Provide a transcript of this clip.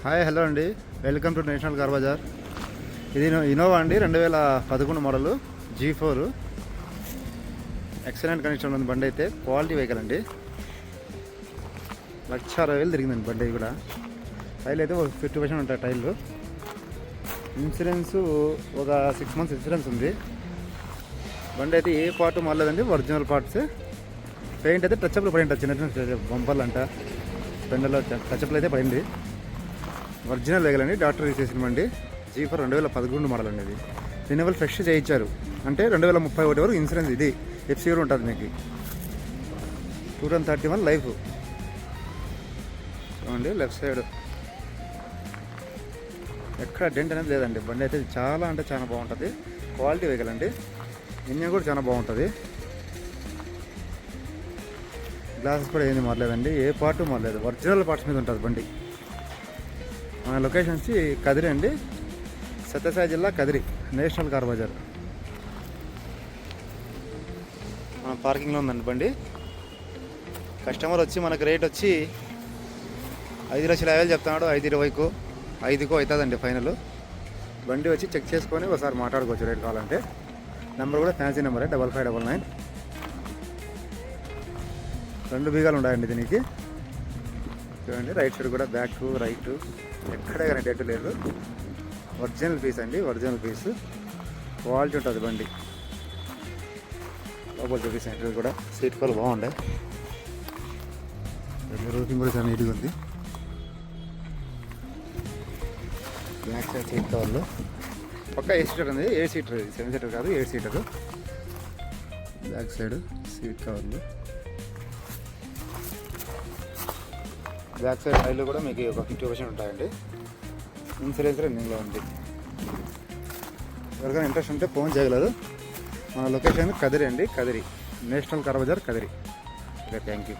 Hi hello అండి, welcome to National Car Bazaar. ఇది Innova అండి, 2011 మోడల్ G4. ఎక్సలెంట్ కండిషన్ ఉంది బండి అయితే. క్వాలిటీ వెహికల్ అండి. 1,60,000 తిరిగిందండి బండి కూడా. టైర్లు అయితే 50% ఉంటాయి టైర్లు. ఇన్సూరెన్స్ ఒక 6 months ఇన్సూరెన్స్ ఉంది. బండి అయితే ఏ పార్ట్ మారలేదండి, ఒరిజినల్ పార్ట్స్. పెయింట్ అయితే టచ్అప్లు పడింది, చిన్న చిన్న బంపర్లు అంట, పెండలో టచ్అప్లు అయితే పడింది. ఒరిజినల్ వెహికల్ అండి, డాక్టర్ యూజ్ చేసిన బండి. G4 2011 మోడల్ అండి. ఇది రెన్యువల్ ఫ్రెష్ చేయించారు అంటే 2031 వరకు ఇన్సూరెన్స్. ఇది FC కూడా ఉంటుంది మీకు. 2031 లైఫ్. చూడండి లెఫ్ట్ సైడ్ ఎక్కడ డెంట్ అనేది లేదండి. బండి అయితే చాలా అంటే చాలా బాగుంటుంది. క్వాలిటీ వెహికల్ అండి. ఇంజన్ కూడా చాలా బాగుంటుంది. గ్లాసెస్ కూడా ఏంది మారలేదండి, ఏ పార్ట్ మారలేదు. ఒరిజినల్ పార్ట్స్ మీద ఉంటుంది బండి. మన లొకేషన్ వచ్చి కదిరి అండి, సత్యసాయి జిల్లా కదిరి, నేషనల్ కార్ బజార్. మన పార్కింగ్లో ఉందండి బండి. కస్టమర్ వచ్చి మనకు రేట్ వచ్చి 5,50,000 చెప్తున్నాడు. 5,20,000 5,000 అవుతుందండి ఫైనల్. బండి వచ్చి చెక్ చేసుకొని ఒకసారి మాట్లాడుకోవచ్చు రేట్ కావాలంటే. నెంబర్ కూడా ఫ్యాన్సీ నెంబరే, 5599. 2 బీగాలు ఉన్నాయండి దీనికి. చూడండి రైట్ సైడ్ కూడా, బ్యాక్ రైట్ ఎక్కడే కానీ డెట్ లేదు. ఒరిజినల్ పీస్ అండి, ఒరిజినల్ పీస్. క్వాలిటీ ఉంటుంది బండి. లోపల చూపిస్తాను కూడా. సీట్ కవర్ బాగుండే, రూటింగ్ కూడా చాలా నీట్గా ఉంది. బ్యాక్ సైడ్ సీట్ కవర్లు పక్క 8 సీటర్ ఉంది. 8 సీటర్, 7 సీటర్ కాదు, 8 సీటర్. బ్యాక్ సైడ్ సీట్ కవర్లు, బ్యాక్ సైడ్ టైర్లు కూడా మీకు ఒక 50% ఉంటాయండి. ఇన్సూరెన్స్ రన్నింగ్లో ఉంది. ఎవరికైనా ఇంట్రెస్ట్ ఉంటే ఫోన్ చేయగలరు. మన లొకేషన్ కదిరి అండి, Kadiri, National Car Bazaar Kadiri. Okay, thank you.